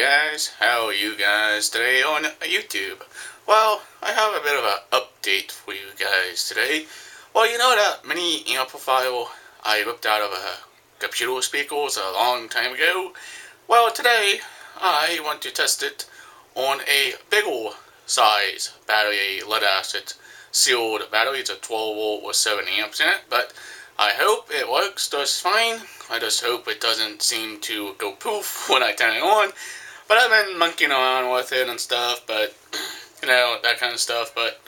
Guys, how are you guys today on YouTube? Well, I have a bit of an update for you guys today. Well, you know that mini amplifier I ripped out of a computer speakers a long time ago? Well, today I want to test it on a bigger size battery, lead acid sealed battery. It's a 12 volt with 7 amps in it, but I hope it works just fine. I just hope it doesn't seem to go poof when I turn it on. But I've been monkeying around with it and stuff, but, you know, that kind of stuff, but,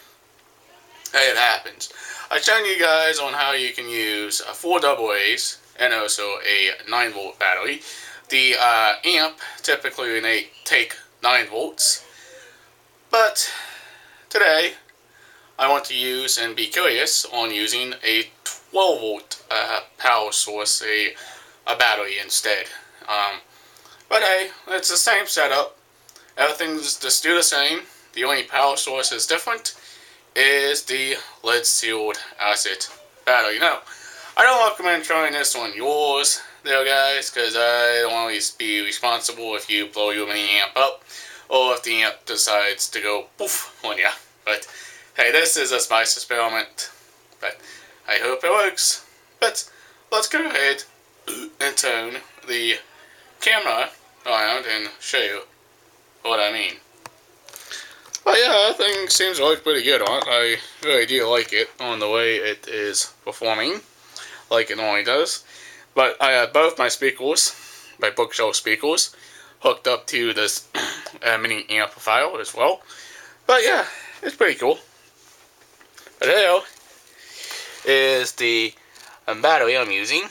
hey, it happens. I've shown you guys on how you can use 4 AA's and also a 9 volt battery. The amp, typically they take 9 volts, but today I want to use and be curious on using a 12 volt power source, a battery instead. But hey, it's the same setup. Everything's just still the same. The only power source is different is the lead sealed acid battery. Now, I don't recommend trying this on yours there, guys, because I don't want to be responsible if you blow your mini amp up or if the amp decides to go poof on you. But hey, this is just my experiment. But I hope it works. But let's go ahead and turn the camera around and show you what I mean. But yeah, that thing seems to work pretty good on it. I really do like it on the way it is performing, like it normally does. But I have both my speakers, my bookshelf speakers, hooked up to this mini amplifier as well. But yeah, it's pretty cool. But here is the battery I'm using.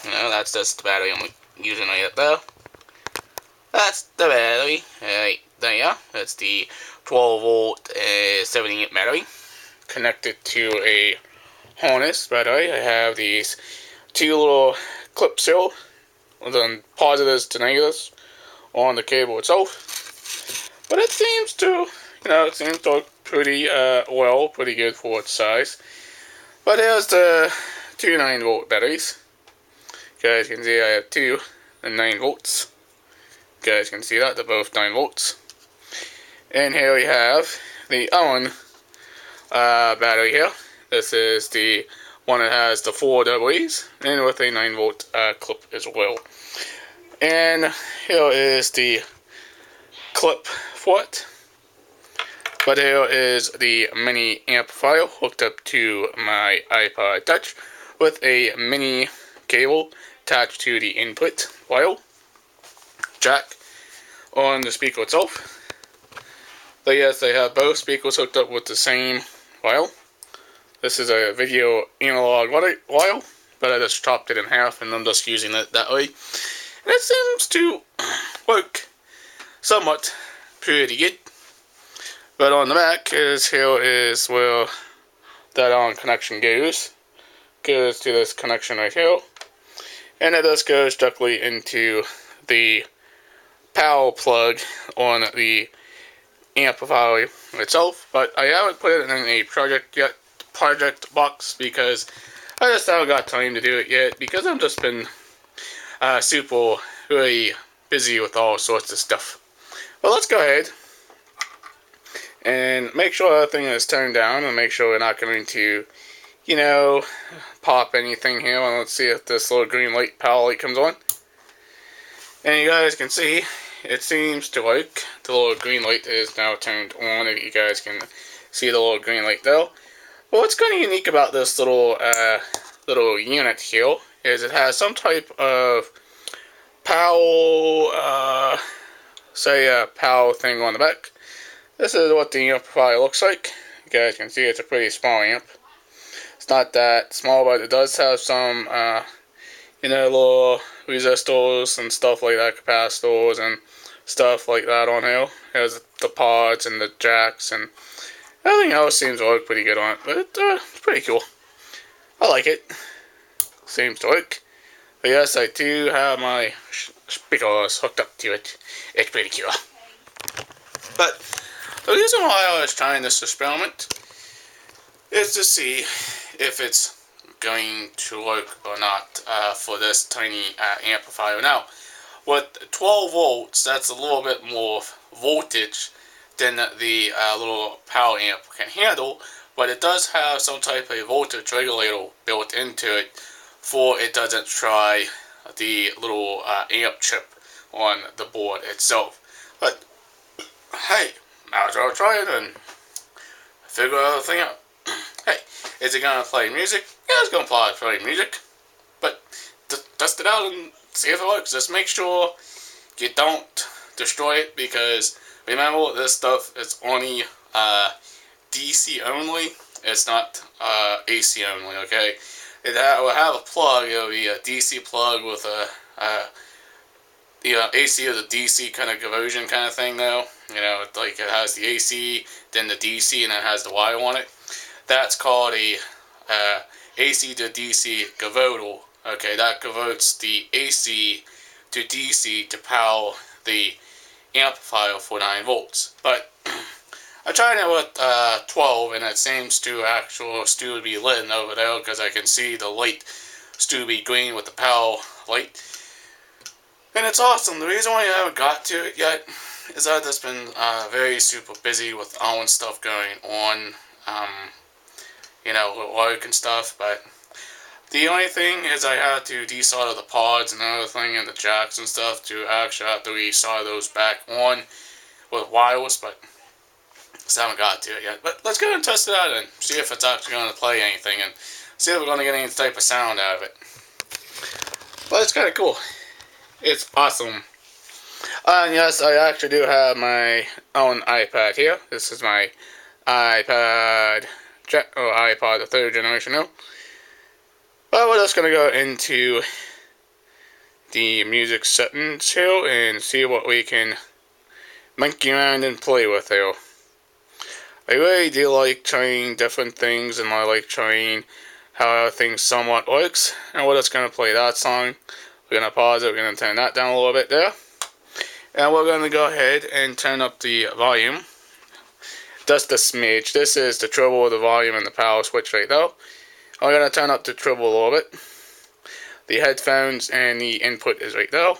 You know, that's just the battery I'm using right there. That's the battery right there. That's the 12 volt 70 amp battery connected to a harness battery. I have these 2 little clips here with positives to negatives on the cable itself. But it seems to, it seems to work pretty well, pretty good for its size. But here's the 2 9 volt batteries. You guys can see I have 2 9 volts. You guys can see that, they're both 9 volts. And here we have the other battery here. This is the one that has the 4 AA's and with a 9 volt clip as well. And here is the clip for it. But here is the mini amplifier hooked up to my iPod Touch with a mini cable attached to the input wire jack on the speaker itself. So yes, they have both speakers hooked up with the same wire. This is a video analog wire, but I just chopped it in half and I'm just using it that way. And it seems to work somewhat pretty good. But on the back here is where that on connection goes. Goes to this connection right here. And it just goes directly into the power plug on the amplifier itself. But I haven't put it in a project box because I just haven't got time to do it yet because I've just been super really busy with all sorts of stuff. But let's go ahead and make sure everything is turned down and make sure we're not going to, pop anything here. And let's see if this little green light, power light comes on. And you guys can see, it seems to work. The little green light is now turned on. You guys can see the little green light there. But what's kind of unique about this little unit here is it has some type of power, power thing on the back. This is what the amplifier looks like. You guys can see it's a pretty small amp. It's not that small, but it does have some, little resistors and stuff like that, capacitors and stuff like that on here. There's the pods and the jacks and everything else seems to work pretty good on it. But it's pretty cool. I like it. Seems to work. But yes, I do have my speakers hooked up to it. It's pretty cool. But the reason why I was trying this experiment is to see if it's going to work or not for this tiny amplifier. Now, with 12 volts, that's a little bit more voltage than the little power amp can handle, but it does have some type of voltage regulator built into it for it doesn't try the little amp chip on the board itself. But hey, might as well try it and figure the thing out. Hey, is it gonna play music? Yeah, it's gonna play music, but test it out and see if it works. Just make sure you don't destroy it, because remember, this stuff is only DC only. It's not AC only. Okay, it will have a plug. It'll be a DC plug with a AC or the DC kind of conversion kind of thing though. Like it has the AC, then the DC, and then it has the wire on it. That's called a AC to DC converter. Okay, that converts the AC to DC to power the amplifier for 9 volts. But I tried it with 12, and it seems to still be lit over there, because I can see the light still be green with the power light. And it's awesome. The reason why I haven't got to it yet is I've just been very super busy with own stuff going on, with work and stuff. But the only thing is I had to desolder the pods and everything and the jacks and stuff to actually have to resolder those back on with wires, but I haven't got to it yet. But let's go and test it out and see if it's actually going to play anything and see if we're going to get any type of sound out of it. But it's kind of cool. It's awesome. And yes, I actually do have my own iPad here. This is my iPod the 3rd generation now. But we're just going to go into the music settings here and see what we can monkey around and play with here. I really do like trying different things, and I like trying how things somewhat works. And we're just going to play that song. We're going to pause it, we're going to turn that down a little bit there. And we're going to go ahead and turn up the volume. Just a smidge. This is the treble of the volume and the power switch right there. I'm going to turn up the treble a little bit. The headphones and the input is right there.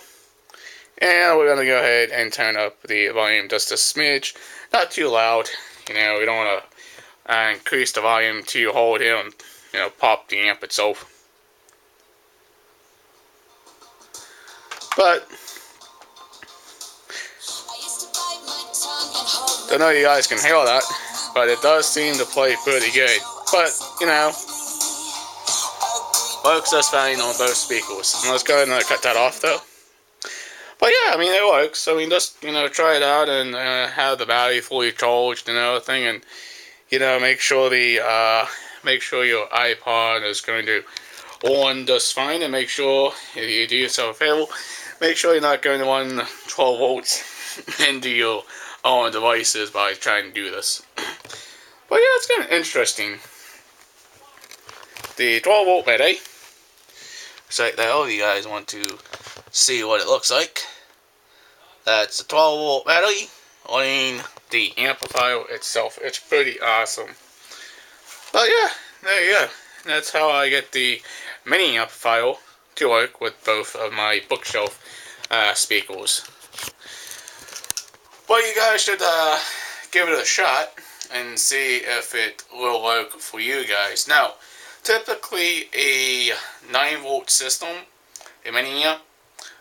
And we're going to go ahead and turn up the volume just a smidge. Not too loud. We don't want to increase the volume too hard here and, pop the amp itself. But don't know if you guys can hear that, but it does seem to play pretty good. But, works just fine on both speakers. And let's go ahead and cut that off though. But yeah, it works. Just, try it out and have the battery fully charged and everything, and, make sure your iPod is going to on just fine, and make sure, if you do yourself a favor, make sure you're not going to run 12 volts into your own devices by trying to do this. But yeah, it's kind of interesting. The 12 volt battery. It's right there, if you guys want to see what it looks like. That's the 12 volt battery on the amplifier itself. It's pretty awesome. But yeah, there you go. That's how I get the mini amplifier to work with both of my bookshelf speakers. Well, you guys should give it a shot and see if it will work for you guys. Now, typically a 9 volt system, a mini amp,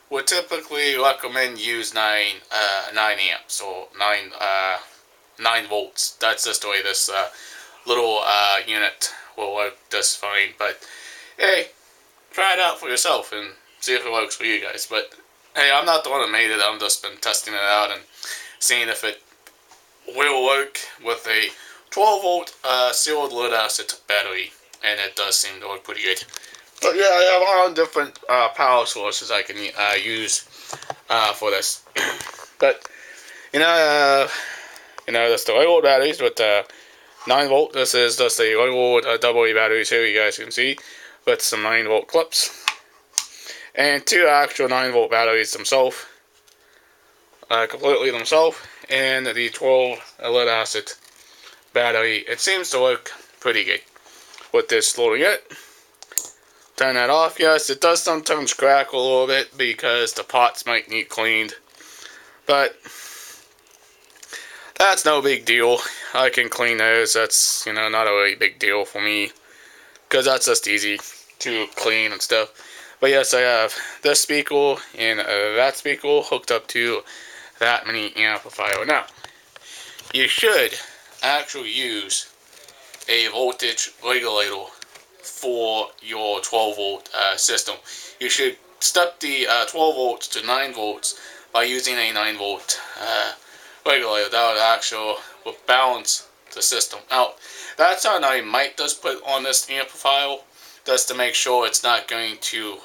would typically recommend use 9 amps or 9 volts. That's just the way this little unit will work just fine. But hey, try it out for yourself and see if it works for you guys. But hey, I'm not the one that made it. I've just been testing it out and seeing if it will work with a 12 volt sealed lead acid battery, and it does seem to work pretty good. But yeah, I have a lot of different power sources I can use for this. But that's the regular batteries with 9 volt. This is just the regular AA batteries here, you guys can see, with some 9 volt clips, and 2 actual 9 volt batteries themselves, completely themselves, and the 12 lead acid battery. It seems to work pretty good with this little unit. turn that off. Yes, it does sometimes crack a little bit because the pots might need cleaned, but that's no big deal. I can clean those. That's, you know, not a really big deal for me, because that's just easy to clean and stuff. But yes, I have this speaker and that speaker hooked up to that mini amplifier. Now, you should actually use a voltage regulator for your 12 volt system. You should step the 12 volts to 9 volts by using a 9 volt regulator. That would actually balance the system out. That's how I might just put on this amplifier, just to make sure it's not going to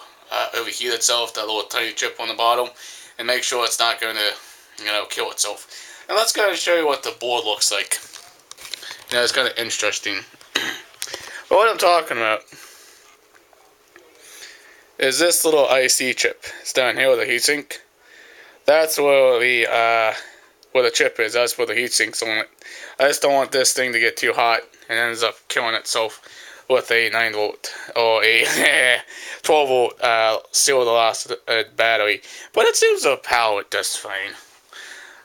overheat itself, that little tiny chip on the bottom, and make sure it's not going to, you know, kill itself. And let's go and show you what the board looks like. You know, it's kind of interesting. But what I'm talking about is this little IC chip. It's down here with the heatsink. That's where the chip is. That's where the heatsink's on it. I just don't want this thing to get too hot and ends up killing itself with a 9 volt or a 12 volt silver lost battery. But it seems to power it just fine.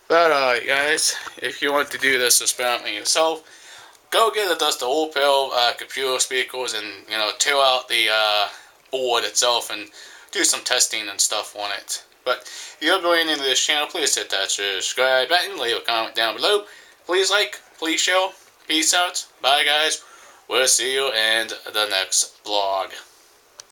But guys, if you want to do this experiment yourself, go get a dust whole pair of computer speakers and, you know, tear out the board itself and do some testing and stuff on it. But if you're going into this channel, please hit that subscribe button, leave a comment down below. Please like, please share. Peace out. Bye guys. We'll see you in the next vlog.